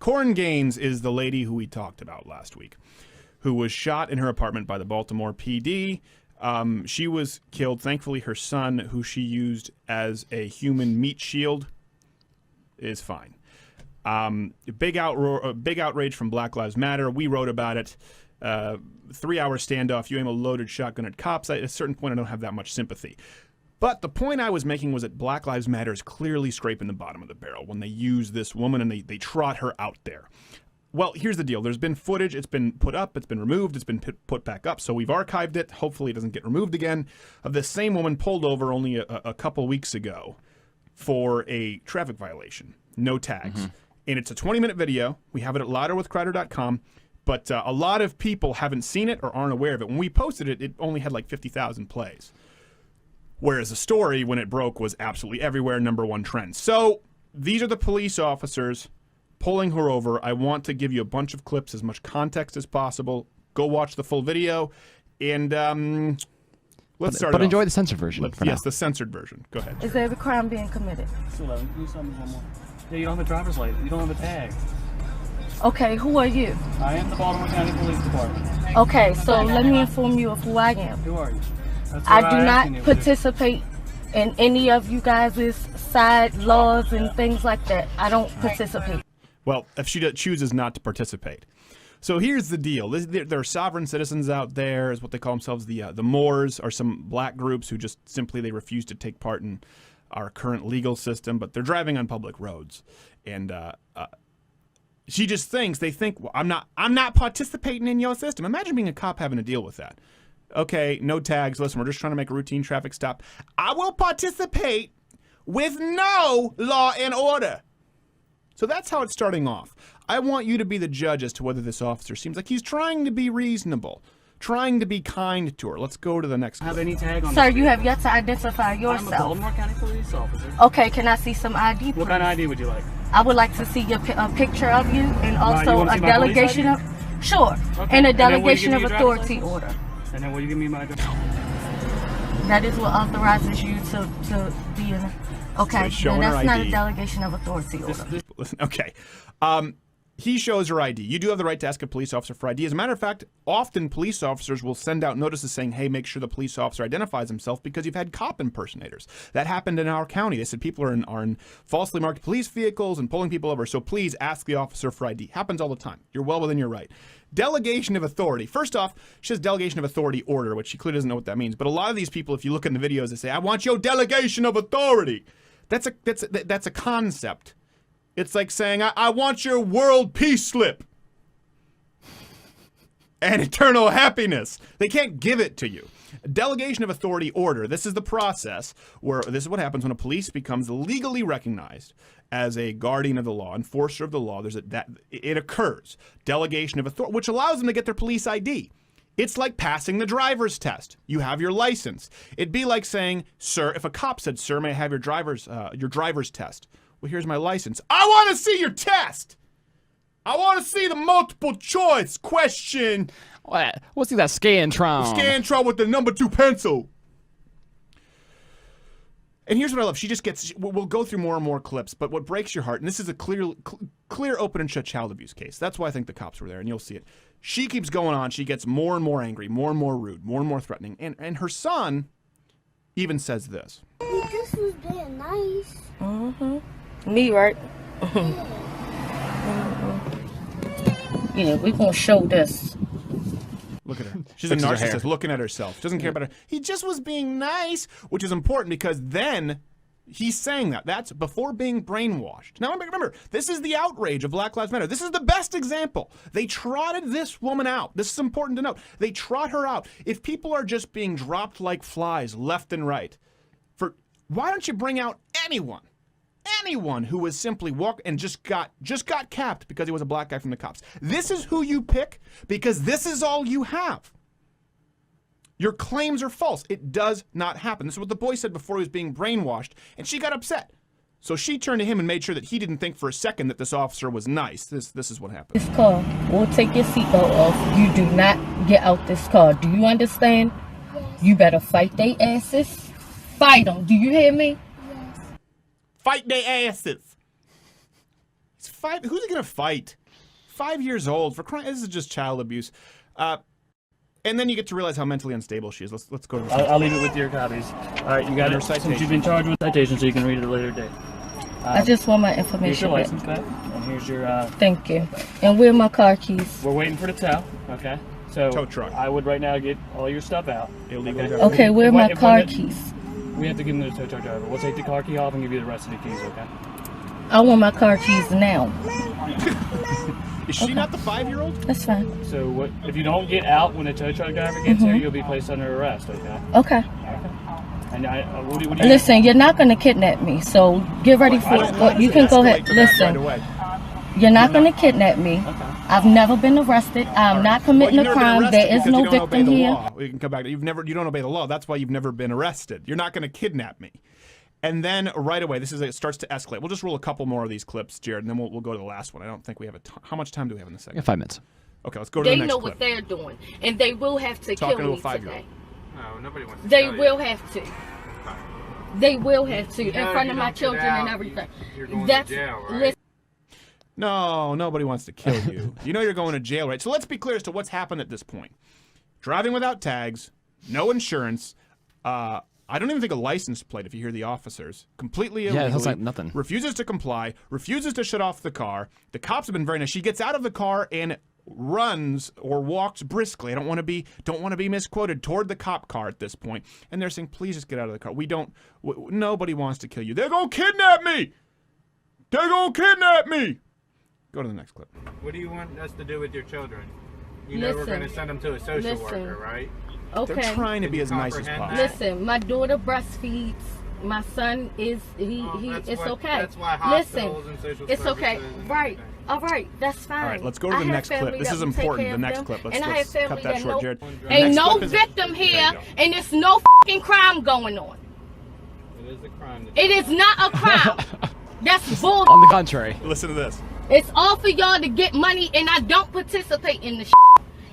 Korryn Gaines is the lady who we talked about last week, who was shot in her apartment by the Baltimore PD. She was killed. Thankfully, her son, who she used as a human meat shield, is fine. Big outrage from Black Lives Matter. We wrote about it. 3-hour standoff. You aim a loaded shotgun at cops. At a certain point, I don't have that much sympathy. But the point I was making was that Black Lives Matter is clearly scraping the bottom of the barrel when they use this woman and they trot her out there. Well, here's the deal. There's been footage. It's been put up. It's been removed. It's been put back up. So we've archived it. Hopefully it doesn't get removed again. Of this same woman pulled over only a couple weeks ago for a traffic violation. No tags. And it's a 20-minute video. We have it at louderwithcrowder.com. But a lot of people haven't seen it or aren't aware of it. When we posted it, it only had like 50,000 plays. Whereas the story, when it broke, was absolutely everywhere, #1 trend. So these are the police officers pulling her over. I want to give you a bunch of clips, as much context as possible. Go watch the full video. And let's start. But enjoy the censored version. Yes, the censored version. Go ahead. Is there a crime being committed? 11. Can you tell me one more? Yeah, you don't have a driver's license. You don't have a tag. Okay, who are you? I am the Baltimore County Police Department. Okay, so let me inform you of who I am. Who are you? I do not participate in any of you guys' side laws and things like that. I don't participate. Well, if she chooses not to participate. So here's the deal. There are sovereign citizens out there, is what they call themselves. The Moors are some black groups who just simply they refuse to take part in our current legal system, but they're driving on public roads. And she just thinks, well, I'm not participating in your system. Imagine being a cop having to deal with that. Okay, no tags. Listen, we're just trying to make a routine traffic stop. I will participate with no law and order. So that's how it's starting off. I want you to be the judge as to whether this officer seems like he's trying to be reasonable, trying to be kind to her. Let's go to the next clip. Have any tag on Sir, you have yet to identify I'm a yourself. Baltimore County Police officer. Okay, can I see some ID, please? What kind of ID would you like? I would like to see a picture of you and also you wanna a see my police delegation ID? of... Sure, Okay. and a And then will you delegation give of me your driver's authority license? order. And then will you give me my address? That is what authorizes you to be in... Okay, showing no, her that's not ID. a delegation of authority order. Listen, okay. He shows her ID. You do have the right to ask a police officer for ID. As a matter of fact, often police officers will send out notices saying, hey, make sure the police officer identifies himself because you've had cop impersonators. That happened in our county. They said people are in falsely marked police vehicles and pulling people over. So please ask the officer for ID. Happens all the time. You're well within your right. Delegation of authority. First off, she says delegation of authority order, which she clearly doesn't know what that means. But a lot of these people, if you look in the videos, they say, I want your delegation of authority. That's a concept. It's like saying, I want your world peace slip and eternal happiness. They can't give it to you. Delegation of authority order. This is the process where this is what happens when a police becomes legally recognized as a guardian of the law, enforcer of the law. It occurs. Delegation of authority, which allows them to get their police ID. It's like passing the driver's test. You have your license. It'd be like saying, sir, if a cop said, sir, may I have your driver's test? Well, here's my license. I want to see your test. I want to see the multiple choice question. We'll see that Scantron. Scantron with the #2 pencil. And here's what I love. She just gets, we'll go through more and more clips, but what breaks your heart, and this is a clear open and shut child abuse case. That's why I think the cops were there, and you'll see it. She keeps going on. She gets more and more angry, more and more rude, more and more threatening. And her son even says this. This was being nice. Mm-hmm. Me, right? Yeah, we're going to show this. Look at her. She's a narcissist looking at herself. She doesn't care about her. He just was being nice, which is important because then he's saying that. That's before being brainwashed. Now, remember, this is the outrage of Black Lives Matter. This is the best example. They trotted this woman out. This is important to note. They trot her out. If people are just being dropped like flies left and right, why don't you bring out anyone who was simply and just got capped because he was a black guy from the cops? This is who you pick because this is all you have. Your claims are false. It does not happen. This is what the boy said before he was being brainwashed, and she got upset. So she turned to him and made sure that he didn't think for a second that this officer was nice. This is what happened. This car, we'll take your seatbelt off. You do not get out this car. Do you understand? Yes. You better fight they asses. Fight them. Do you hear me? Yes. Fight their asses. It's 5. Who's he gonna fight? 5 years old for crying. This is just child abuse. And then you get to realize how mentally unstable she is. Let's go to the I'll leave it with your copies. All right, you got it. Since you've been charged with citation, so you can read it at a later date. I just want my Here's information your back. license back, and here's your. Thank you. And where are my car keys? We're waiting for the tow. Okay. So tow truck. I would right now get all your stuff out. Illegal. Okay. Okay, where are If my one- car if one- keys? We have to give them to the tow truck driver. We'll take the car key off and give you the rest of the keys. Okay. I want my car keys now. Is she not the 5-year-old? That's fine. So what? If you don't get out when the tow truck driver gets here, you'll be placed under arrest. Okay. Okay. And what do you Listen, you're not gonna kidnap me, so get ready for it. Well, you can go ahead. Right Listen, away. you're not gonna kidnap me. I've never been arrested. I'm not committing Well, a you've never been crime. arrested There is because no you don't obey victim the here. law. We can come back. You don't obey the law. That's why you've never been arrested. You're not going to kidnap me. And then right away, it starts to escalate. We'll just roll a couple more of these clips, Jared, and then we'll go to the last one. I don't think we have how much time do we have in the second? Yeah, 5 minutes. Okay, let's go to They the next know clip. what they're doing, and they will have to Talking kill to a me 5-year-old. today. No, nobody wants to They tell will you. have to. They will have to You know, in if front you of my don't get children out, and everything. you're going to That's jail, right? listen, No, nobody wants to kill you. You know you're going to jail, right? So let's be clear as to what's happened at this point. Driving without tags, no insurance, I don't even think a license plate if you hear the officers. Completely illegally. Yeah, it sounds like nothing. Refuses to comply, refuses to shut off the car. The cops have been very nice. She gets out of the car and runs or walks briskly. I don't want to be misquoted, toward the cop car at this point. And they're saying, please just get out of the car. Nobody wants to kill you. They're going to kidnap me. They're going to kidnap me. Go to the next clip. What do you want us to do with your children? You know we're Listen. going to send them to a social Listen. worker, right? okay. They're trying to Can be you as nice as comprehend possible. that? Listen, my daughter breastfeeds. My son is it's okay. That's why Listen, hospitals and social it's okay. services and Right. everything. All right, that's fine. All right, let's go to the I have next clip. family This that is will take important. care The of next them, clip. and I have Let's family cut that that short, know- Jared. The Ain't next no clip is- victim There you here, go. and there's no fucking crime going on. It is a crime. It is not a crime. That's bull. On the contrary. Listen to this. It's all for y'all to get money, and I don't participate in the shit.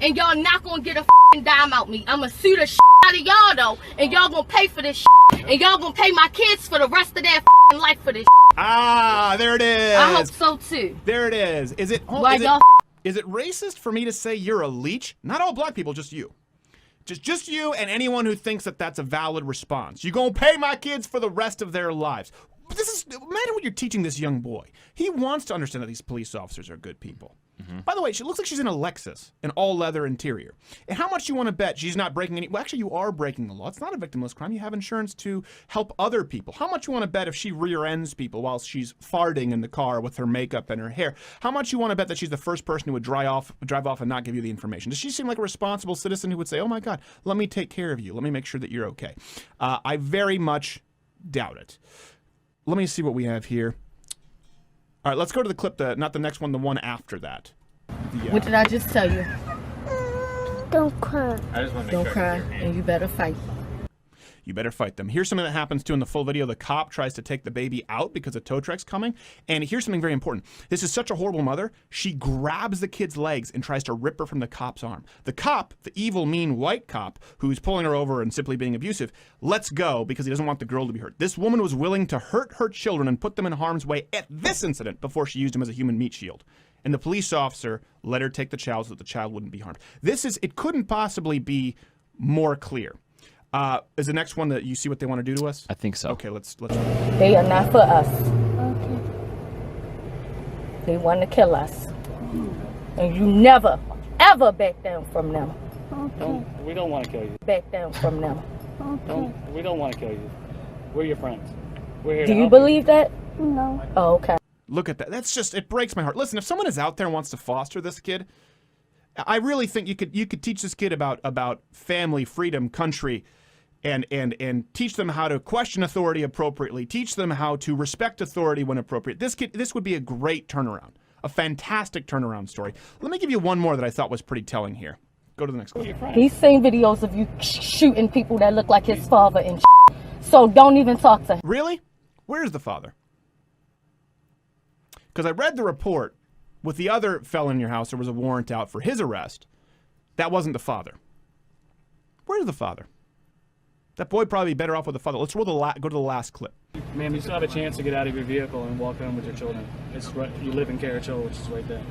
And y'all not gonna get a fucking dime out me. I'ma sue the shit out of y'all though, and y'all gonna pay for this shit. And y'all gonna pay my kids for the rest of their fucking life for this shit. Ah, there it is. I hope so too. There it is. Is it racist for me to say you're a leech? Not all black people, just you. Just you and anyone who thinks that that's a valid response. You gonna pay my kids for the rest of their lives. Imagine what you're teaching this young boy. He wants to understand that these police officers are good people. By the way, she looks like she's in a Lexus, an all-leather interior. And how much you want to bet she's not breaking any... Well, actually, you are breaking the law. It's not a victimless crime. You have insurance to help other people. How much you want to bet if she rear-ends people while she's farting in the car with her makeup and her hair? How much you want to bet that she's the first person who would drive off and not give you the information? Does she seem like a responsible citizen who would say, oh, my God, let me take care of you. Let me make sure that you're okay? I very much doubt it. Let me see what we have here. All right, let's go to the clip, not the next one, the one after that. What did I just tell you? Don't cry. I just want to Don't make sure cry, it's your hand. and you better fight. You better fight them. Here's something that happens too in the full video. The cop tries to take the baby out because a tow truck's coming. And here's something very important. This is such a horrible mother. She grabs the kid's legs and tries to rip her from the cop's arm. The cop, the evil, mean white cop who's pulling her over and simply being abusive, lets go because he doesn't want the girl to be hurt. This woman was willing to hurt her children and put them in harm's way at this incident before she used him as a human meat shield. And the police officer let her take the child so that the child wouldn't be harmed. It couldn't possibly be more clear. Is the next one that you see what they want to do to us? I think so. Okay, let's. They are not for us. Okay. They want to kill us. And you never, ever back down from them. Okay. We don't want to kill you. Back down from them. Okay. We don't want to kill you. We're your friends. We're here Do to you help believe that? No. Oh, okay. Look at that. That's just, it breaks my heart. Listen, if someone is out there and wants to foster this kid, I really think you could teach this kid about family, freedom, country, and teach them how to question authority appropriately, teach them how to respect authority when appropriate. This would be a great turnaround, a fantastic turnaround story. Let me give you one more that I thought was pretty telling here. Go to the next clip. He's seen videos of you shooting people that look like his father and so don't even talk to him. Really? Where's the father? Because I read the report with the other felon in your house, there was a warrant out for his arrest. That wasn't the father. Where's the father? That boy probably be better off with a father. Let's roll go to the last clip. Ma'am, you still have a chance to get out of your vehicle and walk home with your children. It's right, you live in Carriage Hill, which is right there.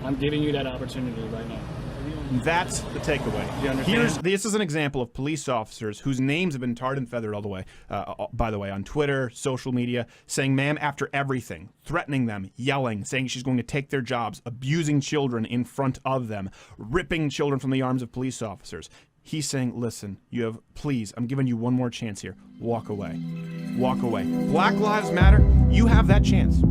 I'm giving you that opportunity right now. That's the takeaway. You understand? This is an example of police officers whose names have been tarred and feathered all the way, by the way, on Twitter, social media, saying ma'am after everything, threatening them, yelling, saying she's going to take their jobs, abusing children in front of them, ripping children from the arms of police officers. He's saying, listen, please, I'm giving you one more chance here. Walk away. Walk away. Black Lives Matter, you have that chance.